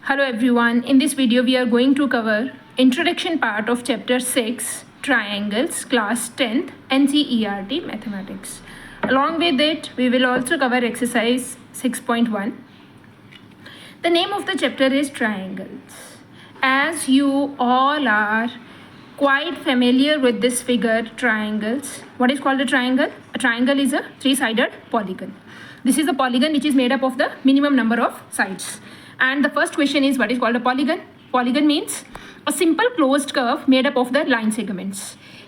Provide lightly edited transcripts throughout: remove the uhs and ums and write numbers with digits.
Hello everyone, in this video we are going to cover introduction part of chapter 6 triangles class 10th NCERT mathematics. Along with it we will also cover exercise 6.1. The name of the chapter is triangles. As you all are quite familiar with this figure triangles, what is called a triangle? A triangle is a three-sided polygon. This is a polygon which is made up of the minimum number of sides. And the first question is what is called a polygon? Polygon means a simple closed curve made up of the line segments.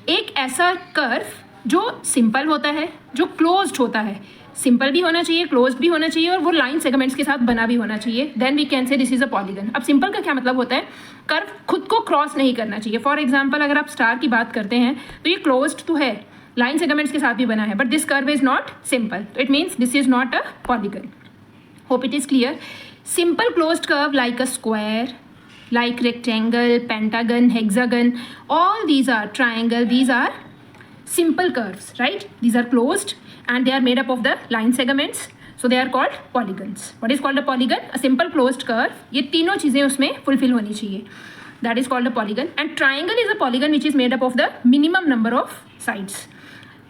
एक ऐसा curve जो simple होता है, जो closed होता है, simple भी होना चाहिए, क्लोज्ड भी होना चाहिए और वो लाइन सेगमेंट्स के साथ बना भी होना चाहिए. Then we can say this is a polygon. अब सिंपल का क्या मतलब होता है? कर्व खुद को क्रॉस नहीं करना चाहिए. फॉर एग्जाम्पल अगर आप स्टार की बात करते हैं तो ये क्लोज्ड तो है, लाइन सेगमेंट्स के साथ भी बना है, but this curve is not simple. It means this is not a polygon. Hope it is clear. Simple closed curve like a square, like rectangle, pentagon, hexagon, all these are triangle. These are simple curves, right? These are closed and they are made up of the line segments. So they are called polygons. What is called a polygon? A simple closed curve. ये तीनों चीज़ें उसमें fulfill होनी चाहिए. That is called a polygon. And triangle is a polygon which is made up of the minimum number of sides.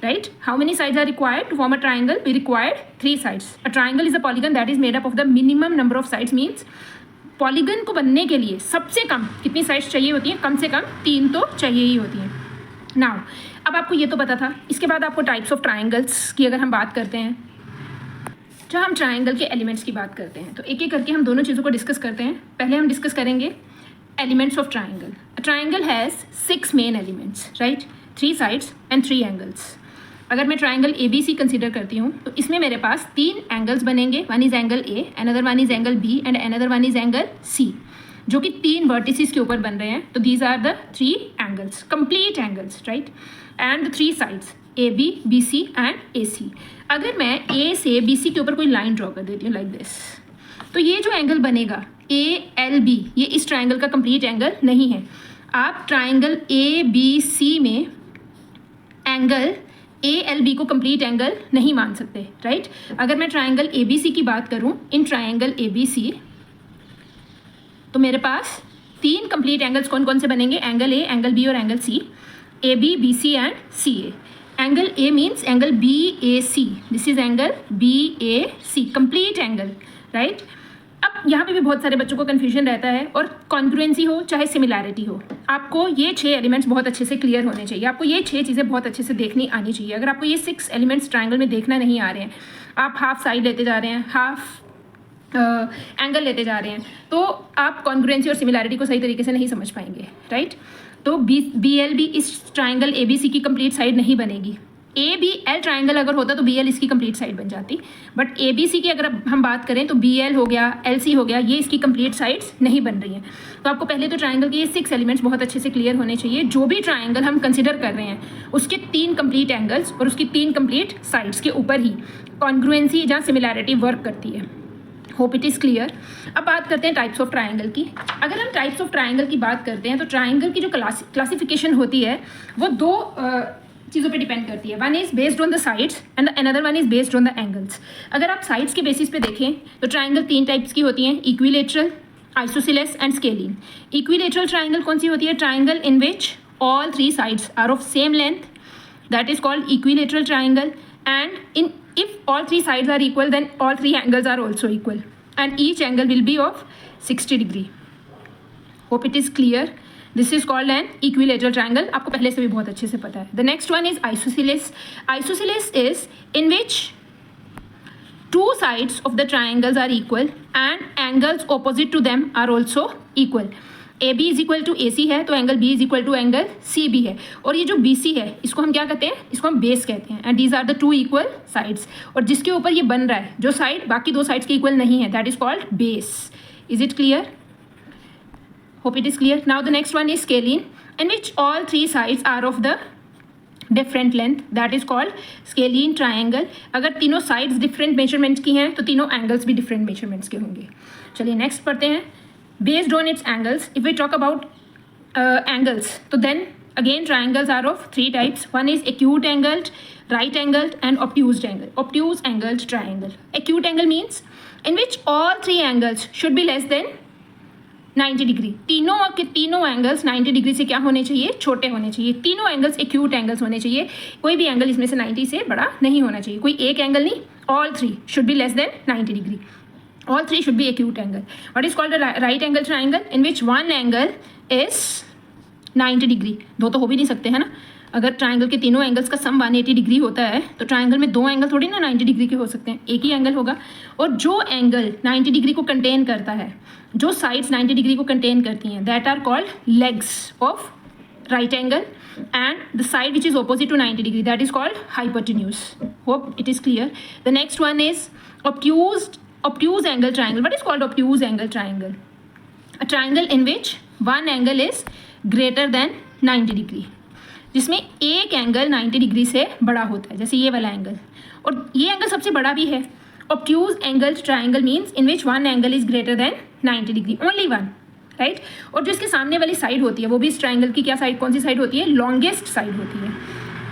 Right? How many sides are required to form a triangle? We required 3 sides. A triangle is a polygon that is made up of the minimum number of sides. Means polygon को बनने के लिए सबसे कम कितनी sides चाहिए होती हैं? कम से कम 3 तो चाहिए ही होती हैं. Now, अब आपको ये तो पता था. इसके बाद आपको टाइप्स ऑफ ट्राइंगल्स की अगर हम बात करते हैं, जहाँ हम ट्राइंगल के एलिमेंट्स की बात करते हैं तो एक एक करके हम दोनों चीज़ों को डिस्कस करते हैं. पहले हम डिस्कस करेंगे elements of triangle. A triangle has 6 main elements, right? 3 sides and 3 angles. अगर मैं ट्राइंगल ABC कंसीडर करती हूँ तो इसमें मेरे पास 3 एंगल्स बनेंगे. One is angle A, another one is angle B and another one is angle C, जो कि 3 वर्टिसेस के ऊपर बन रहे हैं. तो these are the 3 angles, complete angles, right? And the 3 sides AB, BC and AC. अगर मैं A से BC के ऊपर कोई लाइन ड्रॉ कर देती हूँ लाइक दिस, तो ये जो एंगल बनेगा ALB, ये इस ट्राइंगल का कंप्लीट एंगल नहीं है. आप ट्राइंगल ABC में एंगल ALB को कंप्लीट एंगल नहीं मान सकते, राइट? अगर मैं ट्राइंगल ABC की बात करूं, इन ट्राइंगल ABC तो मेरे पास 3 कंप्लीट एंगल्स कौन कौन से बनेंगे? एंगल A, एंगल B और angle C. AB, BC and CA. Angle A means angle BAC. This is angle BAC, complete angle, right? अब यहाँ पे भी बहुत सारे बच्चों को कन्फ्यूजन रहता है, और कॉन्ग्रुएंसी हो चाहे सिमिलैरिटी हो, आपको ये 6 एलिमेंट्स बहुत अच्छे से क्लियर होने चाहिए. आपको ये 6 चीज़ें बहुत अच्छे से देखनी आनी चाहिए. अगर आपको ये 6 एलिमेंट्स ट्राइंगल में देखना नहीं आ रहे हैं, आप हाफ साइड लेते जा रहे हैं, हाफ एंगल लेते जा रहे हैं, तो आप कॉन्ग्रुएंसी और सिमिलैरिटी को सही तरीके से नहीं समझ पाएंगे, राइट? तो BLB इस ट्राइंगल ABC की कंप्लीट साइड नहीं बनेगी. ABL ट्राइंगल अगर होता तो BL इसकी कंप्लीट साइड बन जाती, बट ABC की अगर हम बात करें तो BL हो गया, LC हो गया, ये इसकी कंप्लीट साइड्स नहीं बन रही हैं. तो आपको पहले तो ट्राइंगल के ये 6 एलिमेंट्स बहुत अच्छे से क्लियर होने चाहिए. जो भी ट्राइंगल हम कंसिडर कर रहे हैं उसके 3 कंप्लीट एंगल्स और उसकी 3 कंप्लीट साइड्स के ऊपर ही कॉन्ग्रुएंसी या सिमिलैरिटी वर्क करती है. Hope it is clear. अब बात करते हैं टाइप्स ऑफ ट्राइंगल की. अगर हम टाइप्स ऑफ ट्राइंगल की बात करते हैं तो ट्राइंगल की जो क्लासिफिकेशन होती है वो 2 चीज़ों पे डिपेंड करती है. One is based on the sides and another one is based on the angles. अगर आप साइड्स के बेसिस पे देखें तो ट्राइंगल 3 टाइप्स की होती हैं: equilateral, isosceles and scalene. Equilateral triangle कौन सी होती है? Triangle in which all 3 sides are of same length, that is called equilateral triangle. And in if all 3 sides are equal, then all 3 angles are also equal and each angle will be of 60 degree. Hope it is clear. This is called an equilateral triangle. आपको पहले से भी बहुत अच्छे से पता है. The next one is isosceles. Isosceles is in which 2 sides of the triangles are equal and angles opposite to them are also equal. AB is equal to AC है तो angle B is equal to angle CB है. और ये जो BC है इसको हम क्या कहते हैं? इसको हम बेस कहते हैं. And these are the 2 equal sides. और जिसके ऊपर ये बन रहा है, जो साइड बाकी 2 साइड्स के इक्वल नहीं है, that is called base. Is it clear? Hope it is clear. Now the next one is scalene, in which all 3 sides are of the different length, that is called scalene triangle. अगर तीनों sides different measurements की हैं तो तीनों angles भी different measurements के होंगे. चलिए नेक्स्ट पढ़ते हैं. Based on its angles, if we talk about angles, so then again triangles are of 3 types. One is acute angled, right angled and obtuse angled. Obtuse angled triangle. Acute angle means in which all 3 angles should be less than 90 degree, तीनों के तीनों angles 90 degree से क्या होने चाहिए, छोटे होने चाहिए। तीनों एंगल्स एक्यूट एंगल्स होने चाहिए, कोई भी एंगल इसमें से 90 से बड़ा नहीं होना चाहिए, कोई एक एंगल नहीं, all three should be less than 90 degree, all three should be acute angle. What is called a right angle triangle? In which one angle is 90 degree. दो तो हो भी नहीं सकते है ना, अगर ट्राइंगल के तीनों एंगल्स का सम 180 डिग्री होता है तो ट्राइंगल में दो एंगल थोड़ी ना 90 डिग्री के हो सकते हैं, एक ही एंगल होगा। और जो एंगल 90 डिग्री को कंटेन करता है, जो साइड्स 90 डिग्री को कंटेन करती हैं, that are called legs of right angle, and the side which is opposite to 90 degree, that is called hypotenuse. Hope it is clear. The next one is obtuse angle triangle. What is called obtuse angle triangle? A triangle in which one angle is greater than 90 degree, जिसमें एक angle 90 degree से बड़ा होता है, जैसे ये वाला angle, और ये एंगल सबसे बड़ा भी है। obtuse angle triangle means in which one angle is greater than 90 degree, only one, right. और जो इसके सामने वाली साइड होती है वो भी इस ट्राइंगल की क्या साइड, कौन सी साइड होती है, लॉन्गेस्ट साइड होती है,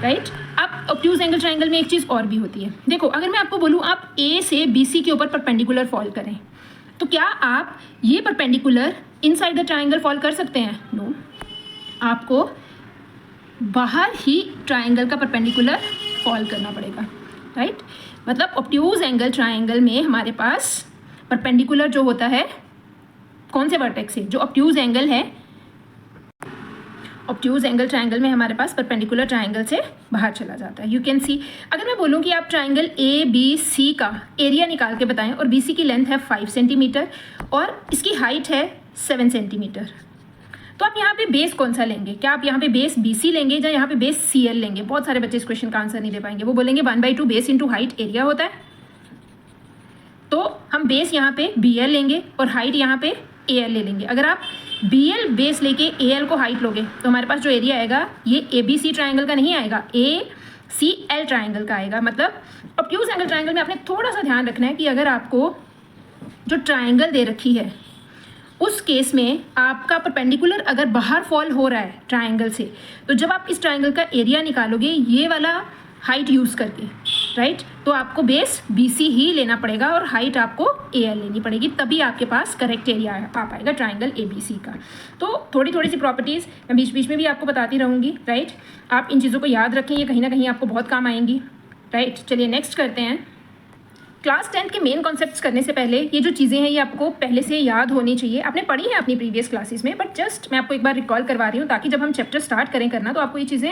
राइट। अब ऑब्ट्यूज एंगल ट्राइंगल में एक चीज़ और भी होती है। देखो, अगर मैं आपको बोलूँ आप ए से बी सी के ऊपर परपेंडिकुलर फॉल करें, तो क्या आप ये perpendicular inside the triangle fall कर सकते हैं? नो, आपको बाहर ही ट्राइंगल का परपेंडिकुलर फॉल करना पड़ेगा, राइट। मतलब ऑब्ट्यूज एंगल ट्राइंगल में हमारे पास परपेंडिकुलर जो होता है कौन से वर्टेक्स से, जो ऑब्ट्यूज एंगल है, ऑब्ट्यूज एंगल ट्राइंगल में हमारे पास परपेंडिकुलर ट्राइंगल से बाहर चला जाता है। यू कैन सी, अगर मैं बोलूँ कि आप ट्राइंगल ए बी सी का एरिया निकाल के बताएं और बी सी की लेंथ है 5 सेंटीमीटर और इसकी हाइट है 7 सेंटीमीटर, तो आप यहाँ पे बेस कौन सा लेंगे? क्या आप यहाँ पे बेस बी सी लेंगे या यहाँ पे बेस सी एल लेंगे? बहुत सारे बच्चे इस क्वेश्चन का आंसर नहीं दे पाएंगे, वो बोलेंगे 1/2 बेस इंटू हाइट एरिया होता है, तो हम बेस यहाँ पे बी एल लेंगे और हाइट यहाँ पे ए एल ले लेंगे। अगर आप बी एल बेस लेके ए एल को हाइट लोगे तो हमारे पास जो एरिया आएगा ये ए बी सी ट्राइंगल का नहीं आएगा, ए सी एल ट्राइंगल का आएगा। मतलब ऑब्ट्यूज एंगल ट्राइंगल में आपने थोड़ा सा ध्यान रखना है कि अगर आपको जो ट्राइंगल दे रखी है उस केस में आपका परपेंडिकुलर अगर बाहर फॉल हो रहा है ट्राइंगल से, तो जब आप इस ट्राइंगल का एरिया निकालोगे ये वाला हाइट यूज़ करके, राइट, तो आपको बेस बी सी ही लेना पड़ेगा और हाइट आपको ए एल लेनी पड़ेगी, तभी आपके पास करेक्ट एरिया आ पाएगा ट्राइंगल ए बी सी का। तो थोड़ी थोड़ी सी प्रॉपर्टीज़ मैं बीच बीच में भी आपको बताती रहूँगी, राइट। आप इन चीज़ों को याद रखें, ये कहीं ना कहीं आपको बहुत काम आएंगी, राइट। चलिए नेक्स्ट करते हैं। क्लास 10 के मेन कॉन्सेप्ट्स करने से पहले ये जो चीज़ें हैं ये आपको पहले से याद होनी चाहिए, आपने पढ़ी है अपनी प्रीवियस क्लासेस में, बट जस्ट मैं आपको एक बार रिकॉल करवा रही हूँ ताकि जब हम चैप्टर स्टार्ट करें करना तो आपको ये चीज़ें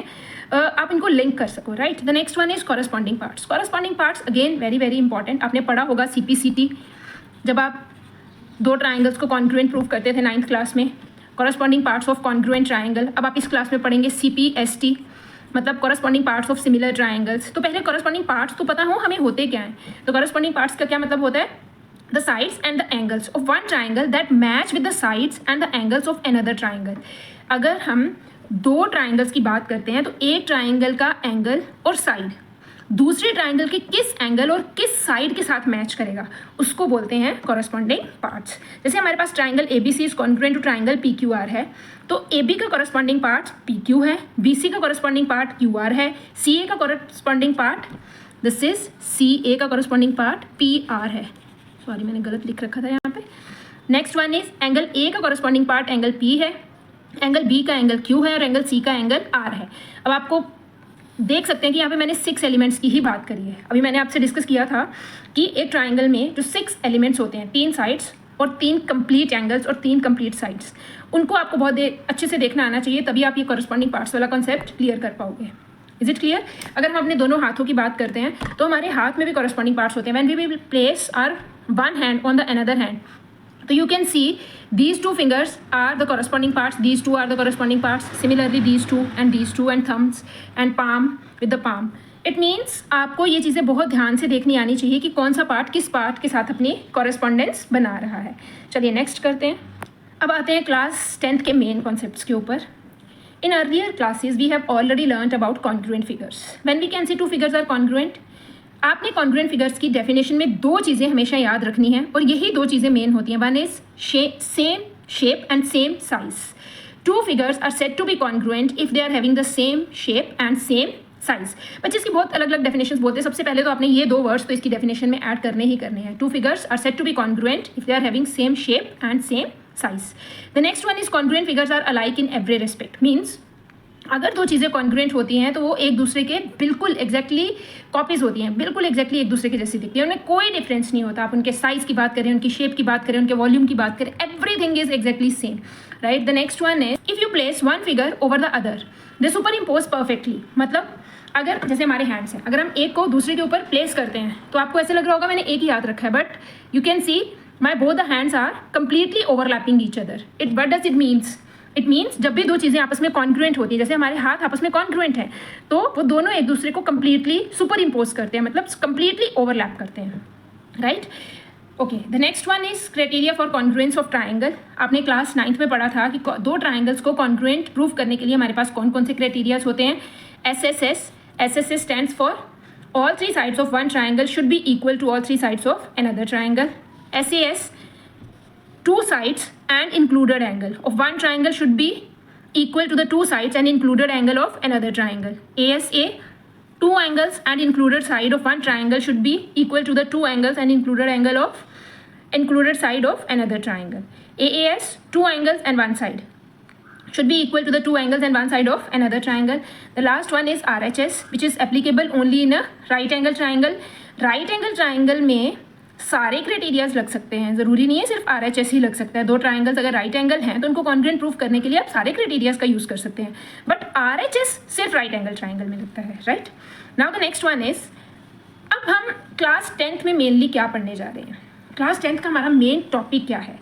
आप इनको लिंक कर सको, right. The next one is corresponding parts. Corresponding parts again very very important, आपने पढ़ा होगा CPCT, जब आप दो ट्राइंगल्स को कॉन्ग्रुएंट प्रूव करते थे 9th क्लास में, corresponding parts of congruent triangle. अब आप इस क्लास में पढ़ेंगे CPST, मतलब corresponding parts of similar triangles. तो पहले कॉरस्पॉन्डिंग पार्ट्स तो पता हो हमें होते क्या हैं। तो कॉरस्पॉन्डिंग पार्ट्स का क्या मतलब होता है? The sides and the angles of one triangle that match with the sides and the angles of another triangle. अगर हम दो ट्राइंगल्स की बात करते हैं तो एक ट्राइंगल का एंगल और साइड दूसरे ट्राइंगल के किस एंगल और किस साइड के साथ मैच करेगा उसको बोलते हैं कॉरस्पॉन्डिंग पार्ट्स। जैसे हमारे पास triangle ABC is congruent to triangle PQR है, तो AB का कॉरस्पॉन्डिंग पार्ट PQ है, BC का कॉरस्पॉन्डिंग पार्ट QR है, CA का corresponding part this is CA का कॉरस्पॉन्डिंग पार्ट PR है। सॉरी मैंने गलत लिख रखा था यहाँ पे। Next one is angle A का कॉरस्पॉन्डिंग पार्ट एंगल P है, एंगल B का एंगल Q है और एंगल C का एंगल R है। अब आपको देख सकते हैं कि यहाँ पे मैंने 6 एलिमेंट्स की ही बात करी है। अभी मैंने आपसे डिस्कस किया था कि एक ट्राइंगल में जो 6 एलिमेंट्स होते हैं, 3 साइड्स और 3 कंप्लीट एंगल्स और 3 कंप्लीट साइड्स, उनको आपको बहुत अच्छे से देखना आना चाहिए, तभी आप ये कॉरस्पॉन्डिंग पार्ट्स वाला कॉन्सेप्ट क्लियर कर पाओगे। Is it clear? अगर हम अपने दोनों हाथों की बात करते हैं तो हमारे हाथ में भी कॉरस्पॉन्डिंग पार्ट्स होते हैं। When we will place our one hand on the other hand, so you can see these two fingers are the corresponding parts, these two are the corresponding parts, similarly these two and thumbs and palm with the palm. It means आपको ये चीज़ें बहुत ध्यान से देखनी आनी चाहिए कि कौन सा पार्ट किस पार्ट के साथ अपनी कॉरेस्पॉन्डेंस बना रहा है। चलिए नेक्स्ट करते हैं। अब आते हैं क्लास 10th के मेन कॉन्सेप्ट्स के ऊपर। In earlier classes we have already learnt about congruent figures. When we can see two figures are congruent, आपने कॉन्ग्रुएंट फिगर्स की डेफिनेशन में 2 चीज़ें हमेशा याद रखनी है और यही 2 चीज़ें मेन होती हैं। One is same shape and same size. Two figures are said to be congruent if they are having the same shape and same size. बच्चे इसकी बहुत अलग अलग डेफिनेशंस बोलते हैं। सबसे पहले तो आपने ये 2 वर्ड्स तो इसकी डेफिनेशन में ऐड करने ही करने हैं। Two figures are said to be congruent if they are having same shape and same size. The next one is congruent figures are alike in every respect. Means अगर दो चीज़ें कॉन्ग्रुएंट होती हैं तो वो एक दूसरे के बिल्कुल एग्जैक्टली कॉपीज होती हैं, बिल्कुल एग्जैक्टली एक दूसरे के जैसी दिखती है, उनमें कोई डिफरेंस नहीं होता. आप उनके साइज़ की बात करें, उनकी शेप की बात करें, उनके वॉल्यूम की बात करें, everything is exactly same, right. The next one is if you place one figure over the other they super impose perfectly. मतलब अगर जैसे हमारे हैंड्स हैं, अगर हम एक को दूसरे के ऊपर प्लेस करते हैं तो आपको ऐसे लग रहा होगा मैंने एक ही हाथ रखा है, but you can see my both the hands are completely overlapping each other. It what does it means? It means जब भी दो चीज़ें आपस में कॉन्ग्रुएंट होती हैं, जैसे हमारे हाथ आपस में कॉन्ग्रुएंट हैं, तो वो दोनों एक दूसरे को कंप्लीटली सुपर इम्पोज करते हैं, मतलब कंप्लीटली ओवरलैप करते हैं, right. Okay, the next one is criteria for congruence of triangle. आपने क्लास 9th में पढ़ा था कि दो ट्राइंगल्स को कॉन्ग्रुएंट प्रूव करने के लिए हमारे पास कौन कौन से क्राइटेरियाज होते हैं. SSS stands for all three sides of one triangle should be equal to all three sides of another triangle. SAS, two sides and included angle of one triangle should be equal to the two sides and included angle of another triangle. ASA, two angles and included side of one triangle should be equal to the two angles and included side of another triangle. AAS, two angles and one side should be equal to the two angles and one side of another triangle. The last one is RHS, which is applicable only in a right angle triangle. Right angle triangle में सारे criterias लग सकते हैं, ज़रूरी नहीं है सिर्फ RHS ही लग सकता है. दो ट्राइंगल्स अगर राइट एंगल हैं तो उनको कॉन्ग्रुएंट प्रूफ करने के लिए आप सारे क्राइटेरियाज का यूज़ कर सकते हैं, बट RHS सिर्फ राइट एंगल ट्राइंगल में लगता है, right. Now the next one is, अब हम क्लास 10th में मेनली क्या पढ़ने जा रहे हैं. क्लास 10th का हमारा मेन टॉपिक क्या है?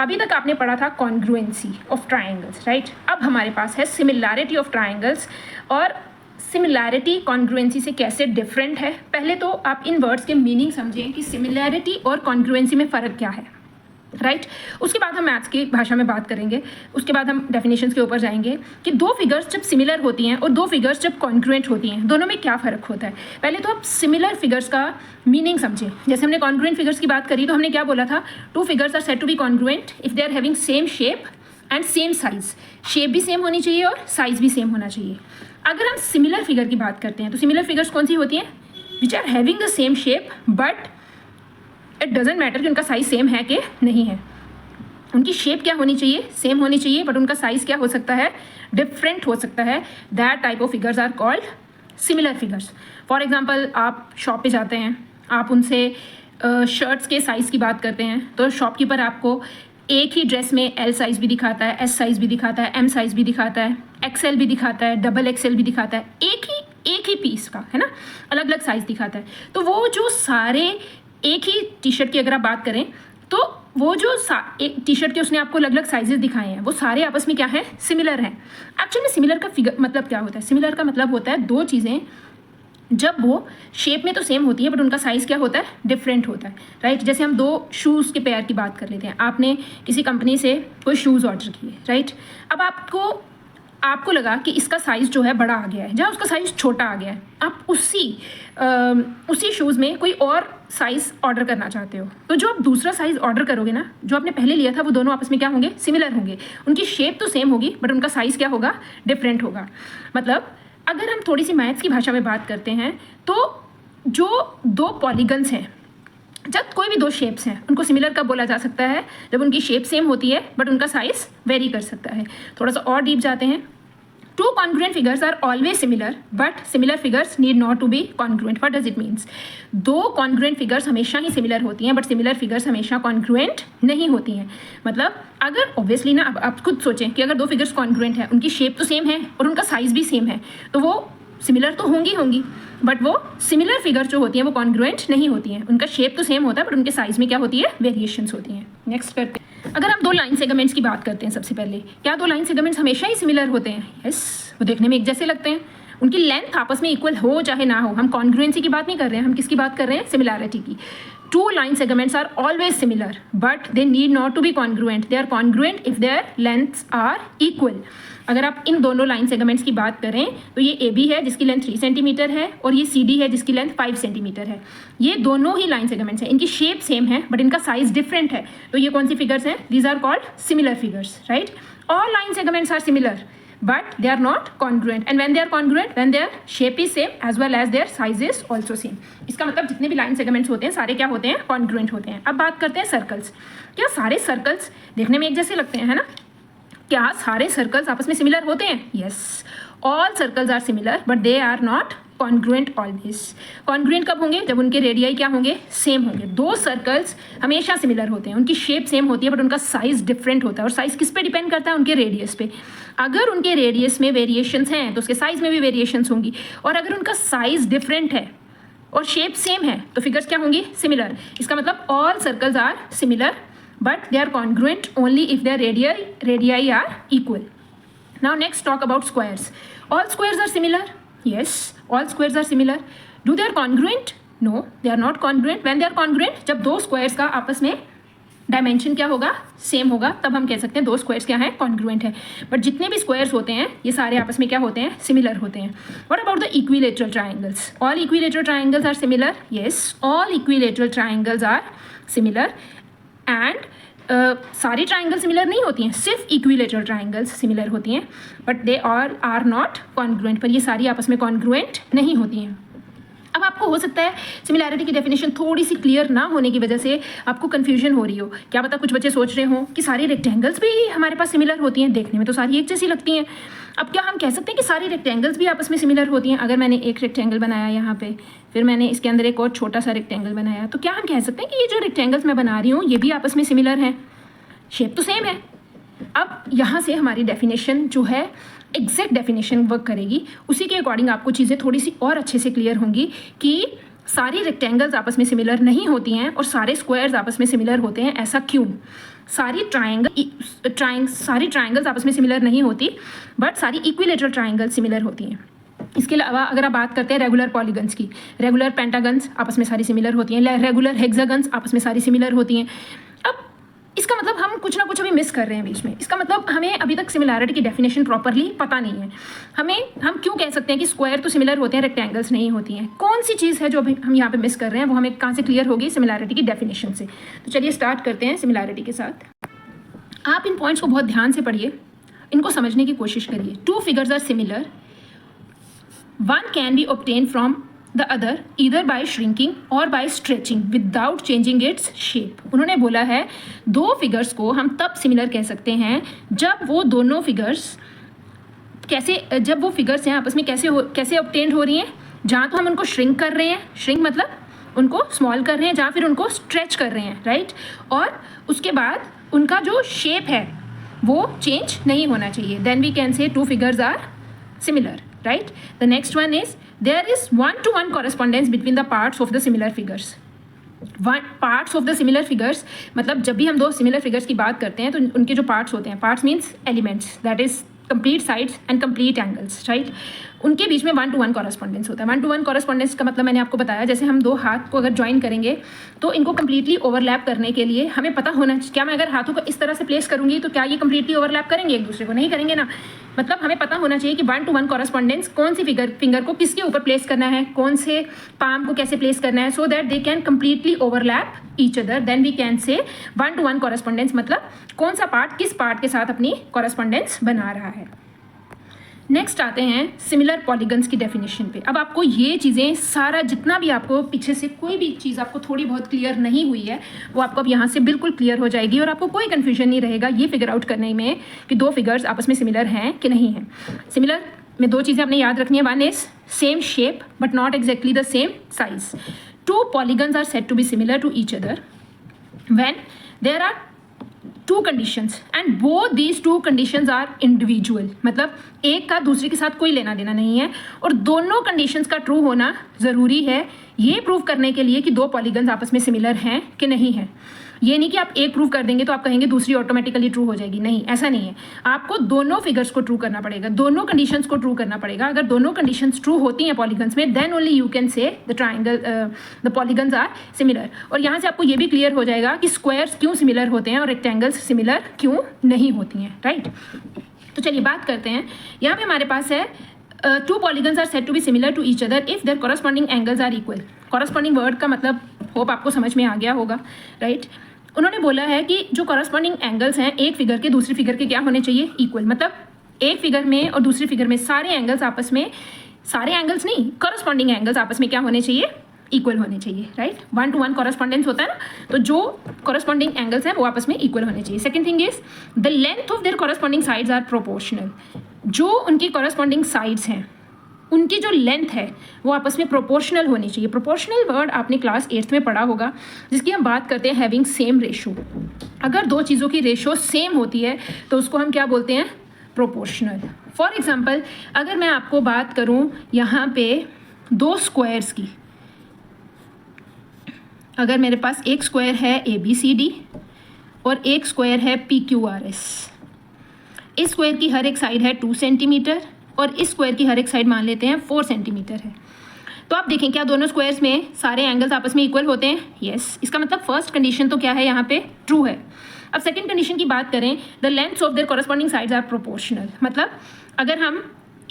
अभी तक आपने पढ़ा था कॉन्ग्रुएंसी ऑफ ट्राइंगल्स, राइट. अब हमारे पास है सिमिलैरिटी ऑफ ट्राइंगल्स. और सिमिलैरिटी कॉन्ग्रुएंसी से कैसे डिफरेंट है, पहले तो आप इन वर्ड्स के मीनिंग समझें कि सिमिलैरिटी और कॉन्ग्रुएंसी में फ़र्क क्या है, राइट. उसके बाद हम मैथ्स की भाषा में बात करेंगे, उसके बाद हम डेफिनेशंस के ऊपर जाएंगे कि दो फिगर्स जब सिमिलर होती हैं और दो फिगर्स जब कॉन्ग्रुएंट होती हैं, दोनों में क्या फ़र्क होता है. पहले तो आप सिमिलर फिगर्स का मीनिंग समझें. जैसे हमने कॉन्ग्रुएंट फिगर्स की बात करी तो हमने क्या बोला था, two figures are said to be congruent if they are having same shape and same size. Shape भी सेम होनी चाहिए और साइज़ भी सेम होना चाहिए. अगर हम सिमिलर फिगर की बात करते हैं तो सिमिलर फिगर्स कौन सी होती हैं? Which are having the same shape but it doesn't matter कि उनका साइज सेम है कि नहीं है. उनकी शेप क्या होनी चाहिए? सेम होनी चाहिए, बट उनका साइज क्या हो सकता है? डिफरेंट हो सकता है. That type of figures are called similar figures. For example, आप शॉप पे जाते हैं, आप उनसे शर्ट्स के साइज़ की बात करते हैं तो शॉपकीपर आपको एक ही ड्रेस में L साइज़ भी दिखाता है, S साइज़ भी दिखाता है, M साइज़ भी दिखाता है, XL भी दिखाता है, XXL भी दिखाता है. एक ही पीस का, है ना, अलग अलग साइज़ दिखाता है. तो वो जो सारे एक ही टी शर्ट की अगर आप बात करें तो वो जो एक टी शर्ट के उसने आपको अलग अलग साइजेस दिखाए हैं वो सारे आपस में क्या है? सिमिलर हैं. एक्चुअली में सिमिलर का फिगर मतलब क्या होता है? सिमिलर का मतलब होता है दो चीज़ें जब वो शेप में तो सेम होती है बट उनका साइज़ क्या होता है? डिफरेंट होता है, राइट. जैसे हम दो शूज़ के पेयर की बात कर लेते हैं. आपने किसी कंपनी से कोई शूज़ ऑर्डर किए, राइट. अब आपको लगा कि इसका साइज़ जो है बड़ा आ गया है, जहाँ उसका साइज़ छोटा आ गया है. आप उसी शूज़ में कोई और साइज़ ऑर्डर करना चाहते हो, तो जो आप दूसरा साइज़ ऑर्डर करोगे ना, जो आपने पहले लिया था, वो दोनों आपस में क्या होंगे? सिमिलर होंगे. उनकी शेप तो सेम होगी बट उनका साइज़ क्या होगा? डिफरेंट होगा. मतलब अगर हम थोड़ी सी मैथ्स की भाषा में बात करते हैं तो जो दो पॉलीगन्स हैं, जब कोई भी दो शेप्स हैं, उनको सिमिलर कब बोला जा सकता है? जब उनकी शेप सेम होती है बट उनका साइज़ वेरी कर सकता है. थोड़ा सा और डीप जाते हैं. Two congruent figures are always similar but similar figures need not to be congruent. What does it means? दो कॉन्ग्रुएंट फिगर्स हमेशा ही सिमिलर होती हैं बट सिमिलर फिगर्स हमेशा कॉन्ग्रुएंट नहीं होती हैं. मतलब अगर ऑब्वियसली ना, अब आप खुद सोचें कि अगर दो फिगर्स कॉन्ग्रुएंट हैं, उनकी शेप तो सेम है और उनका साइज़ भी सेम है, तो वो सिमिलर तो होंगी बट वो सिमिलर फिगर जो होती हैं वो कॉन्ग्रुएंट नहीं होती हैं. उनका शेप तो सेम होता है बट उनके साइज़ में क्या होती है? वेरिएशंस होती हैं. नेक्स्ट करते हैं. अगर हम दो लाइन सेगमेंट्स की बात करते हैं, सबसे पहले क्या दो लाइन सेगमेंट्स हमेशा ही सिमिलर होते हैं? यस, वो देखने में एक जैसे लगते हैं. उनकी लेंथ आपस में इक्वल हो चाहे ना हो. हम कॉन्ग्रुएंसी की बात नहीं कर रहे हैं, हम किसकी बात कर रहे हैं? सिमिलैरिटी की. Two line segments are always similar but they need not to be congruent. They are congruent if their lengths are equal. अगर आप इन दोनों लाइन सेगमेंट्स की बात करें तो ये AB है जिसकी लेंथ 3 सेंटीमीटर है और ये CD है जिसकी लेंथ 5 सेंटीमीटर है. ये दोनों ही लाइन सेगमेंट्स हैं, इनकी शेप सेम है बट इनका साइज डिफरेंट है. तो ये कौन सी फिगर्स हैं? These are called similar figures, right. All line segments are similar but they are not congruent. And when they are congruent, when their shape is same as well as their size is also same. इसका मतलब जितने भी line segments होते हैं सारे क्या होते हैं, कॉन्ग्रुएंट होते हैं. अब बात करते हैं सर्कल्स. क्या सारे सर्कल्स देखने में एक जैसे लगते हैं, है ना? क्या सारे सर्कल्स आपस में सिमिलर होते हैं? Yes, all circles are similar but they are not congruent always. Congruent कब होंगे? जब उनके रेडियाई क्या होंगे, सेम होंगे. दो सर्कल्स हमेशा सिमिलर होते हैं, उनकी शेप सेम होती है बट उनका साइज डिफरेंट होता है. और साइज किस पे डिपेंड करता है? उनके रेडियस पे. अगर उनके रेडियस में वेरिएशंस हैं तो उसके साइज में भी वेरिएशंस होंगी. और अगर उनका साइज डिफरेंट है और शेप सेम है तो फिगर्स क्या होंगी, सिमिलर. इसका मतलब all circles are similar but they are congruent only if their radii are equal. Now next talk about squares. All squares are similar. Yes, all squares are similar. Do they are congruent? No, they are not congruent. When they are congruent, जब दो squares का आपस में dimension क्या होगा, same होगा, तब हम कह सकते हैं दो स्क्वायर्स क्या हैं, कॉन्ग्रुएंट है. बट जितने भी स्क्वायर्स होते हैं ये सारे आपस में क्या होते हैं, सिमिलर होते हैं. What about the equilateral triangles? All equilateral triangles are similar. Yes, all equilateral triangles are similar. And सारी ट्राइंगल सिमिलर नहीं होती हैं, सिर्फ इक्विलेटरल ट्राइंगल्स सिमिलर होती हैं but they are not congruent. पर ये सारी आपस में कॉन्ग्रुएंट नहीं होती हैं. अब आपको हो सकता है सिमिलैरिटी की डेफिनेशन थोड़ी सी क्लियर ना होने की वजह से आपको कन्फ्यूजन हो रही हो. क्या पता कुछ बच्चे सोच रहे हो कि सारी रेक्टेंगल्स भी हमारे पास सिमिलर होती हैं, देखने में तो सारी एक जैसी लगती हैं. अब क्या हम कह सकते हैं कि सारी रेक्टेंगल्स भी आपस में सिमिलर होती हैं? अगर मैंने एक रेक्टेंगल बनाया यहाँ पे, फिर मैंने इसके अंदर एक और छोटा सा रेक्टेंगल बनाया, तो क्या हम कह सकते हैं कि ये जो रेक्टेंगल्स मैं बना रही हूँ ये भी आपस में सिमिलर हैं? शेप तो सेम है. अब यहाँ से हमारी डेफिनेशन जो है एग्जैक्ट डेफिनेशन वर्क करेगी. उसी के अकॉर्डिंग आपको चीज़ें थोड़ी सी और अच्छे से क्लियर होंगी कि सारी रेक्टेंगल्स आपस में सिमिलर नहीं होती हैं और सारे स्क्वायर्स आपस में सिमिलर होते हैं. ऐसा क्यों? सारी ट्राइंगल्स आपस में सिमिलर नहीं होती बट सारी इक्विलेटरल ट्राइंगल्स सिमिलर होती हैं. इसके अलावा अगर आप बात करते हैं रेगुलर पॉलीगन्स की, रेगुलर पेंटागन्स आपस में सारी सिमिलर होती हैं, रेगुलर हेक्सागन्स आपस में सारी सिमिलर होती हैं. अब इसका मतलब हम कुछ ना कुछ अभी मिस कर रहे हैं बीच में. इसका मतलब हमें अभी तक सिमिलैरिटी की डेफिनेशन प्रॉपरली पता नहीं है. हम क्यों कह सकते हैं कि स्क्वायर तो सिमिलर होते हैं, रेक्टेंगल्स नहीं होती हैं? कौन सी चीज़ है जो अभी हम यहाँ पे मिस कर रहे हैं, वो हमें कहाँ से क्लियर होगी? सिमिलैरिटी की डेफिनेशन से. तो चलिए स्टार्ट करते हैं सिमिलैरिटी के साथ. आप इन पॉइंट्स को बहुत ध्यान से पढ़िए, इनको समझने की कोशिश करिए. Two figures are similar, one can be obtain from the other either by shrinking or by stretching without changing its shape. उन्होंने बोला है दो फिगर्स को हम तब सिमिलर कह सकते हैं जब वो दोनों फिगर्स जब वो फिगर्स हैं आपस में कैसे ऑब्टेन्ड हो रही हैं. जहाँ तो हम उनको श्रिंक कर रहे हैं, श्रिंक मतलब उनको स्मॉल कर रहे हैं, जहाँ फिर उनको स्ट्रेच कर रहे हैं, राइट. और उसके बाद उनका जो शेप है वो चेंज नहीं होना चाहिए. Then we can say two figures are similar, right? The next one is there is one-to-one correspondence between the parts of the similar figures. Parts of the similar figures मतलब जब भी हम दो similar figures की बात करते हैं तो उनके जो parts होते हैं, parts means elements, that is complete sides and complete angles, right? उनके बीच में 1-to-1 कॉरेस्पॉन्डेंस होता है. 1-to-1 कॉरेस्पॉन्डेंस का मतलब मैंने आपको बताया, जैसे हम दो हाथ को अगर ज्वाइन करेंगे तो इनको कम्प्लीटली ओवरलैप करने के लिए हमें पता होना, क्या मैं अगर हाथों को इस तरह से प्लेस करूंगी तो क्या ये कम्प्लीटली ओवरलैप करेंगे एक दूसरे को? नहीं करेंगे ना. मतलब हमें पता होना चाहिए कि 1-to-1 कॉरेस्पॉन्डेंस कौन सी फिंगर को किसके ऊपर प्लेस करना है, कौन से पाम को कैसे प्लेस करना है, so that they can completely overlap each other. Then we can say 1-to-1 correspondence मतलब कौन सा पार्ट किस पार्ट के साथ अपनी कॉरेस्पॉन्डेंस बना रहा है. नेक्स्ट आते हैं सिमिलर पॉलीगन्स की डेफिनेशन पे. अब आपको ये चीज़ें सारा जितना भी आपको पीछे से कोई भी चीज़ आपको थोड़ी बहुत क्लियर नहीं हुई है वो आपको अब यहाँ से बिल्कुल क्लियर हो जाएगी और आपको कोई कन्फ्यूजन नहीं रहेगा ये फिगर आउट करने में कि दो फिगर्स आपस में सिमिलर हैं कि नहीं हैं. सिमिलर में दो चीज़ें आपने याद रखनी है. One is same shape but not exactly the same size. Two polygons are said to be similar to each other when there are two conditions and both these two conditions are individual. मतलब एक का दूसरे के साथ कोई लेना देना नहीं है और दोनों कंडीशंस का ट्रू होना ज़रूरी है ये प्रूव करने के लिए कि दो पॉलीगन्स आपस में सिमिलर हैं कि नहीं है. ये नहीं कि आप एक प्रूव कर देंगे तो आप कहेंगे दूसरी ऑटोमेटिकली ट्रू हो जाएगी. नहीं, ऐसा नहीं है. आपको दोनों फिगर्स को ट्रू करना पड़ेगा, दोनों कंडीशंस को ट्रू करना पड़ेगा. अगर दोनों कंडीशंस ट्रू होती हैं पॉलीगन्स में then only you can say the polygons are similar. और यहाँ से आपको ये भी क्लियर हो जाएगा कि स्क्वायर्स क्यों सिमिलर होते हैं और रेक्टेंगल्स सिमिलर क्यों नहीं होती हैं, राइट. तो चलिए बात करते हैं. यहाँ पे हमारे पास है two polygons are said to be similar to each other if there corresponding angles are equal. Corresponding word का मतलब होप आपको समझ में आ गया होगा, राइट. उन्होंने बोला है कि जो कॉरस्पॉन्डिंग एंगल्स हैं एक फिगर के दूसरी फिगर के क्या होने चाहिए, इक्वल. मतलब एक फिगर में और दूसरी फिगर में सारे एंगल्स आपस में, सारे एंगल्स नहीं, करस्पॉन्डिंग एंगल्स आपस में क्या होने चाहिए, इक्वल होने चाहिए, राइट। 1 to 1 कॉरस्पॉन्डेंस होता है ना, तो जो कॉरस्पॉन्डिंग एंगल्स हैं वो आपस में इक्वल होने चाहिए। Second thing is the length of their corresponding sides are proportional. जो उनकी कॉरस्पॉन्डिंग साइड्स हैं उनकी जो लेंथ है वो आपस में प्रोपोर्शनल होनी चाहिए। प्रोपोर्शनल वर्ड आपने क्लास 8th में पढ़ा होगा, जिसकी हम बात करते हैं हैविंग सेम रेशो। अगर दो चीज़ों की रेशो सेम होती है तो उसको हम क्या बोलते हैं, प्रोपोर्शनल। फॉर एग्जांपल अगर मैं आपको बात करूं यहाँ पे दो स्क्वायर्स की, अगर मेरे पास एक स्क्वायर है ABCD और एक स्क्वायर है PQRS, इस स्क्वायर की हर एक साइड है 2 सेंटीमीटर और इस स्क्वायर की हर एक साइड मान लेते हैं 4 सेंटीमीटर है, तो आप देखें क्या दोनों स्क्वायर्स में सारे एंगल्स आपस में इक्वल होते हैं, यस। इसका मतलब फर्स्ट कंडीशन तो क्या है यहाँ पे, ट्रू है। अब सेकंड कंडीशन की बात करें, the lengths of their corresponding sides are proportional. मतलब अगर हम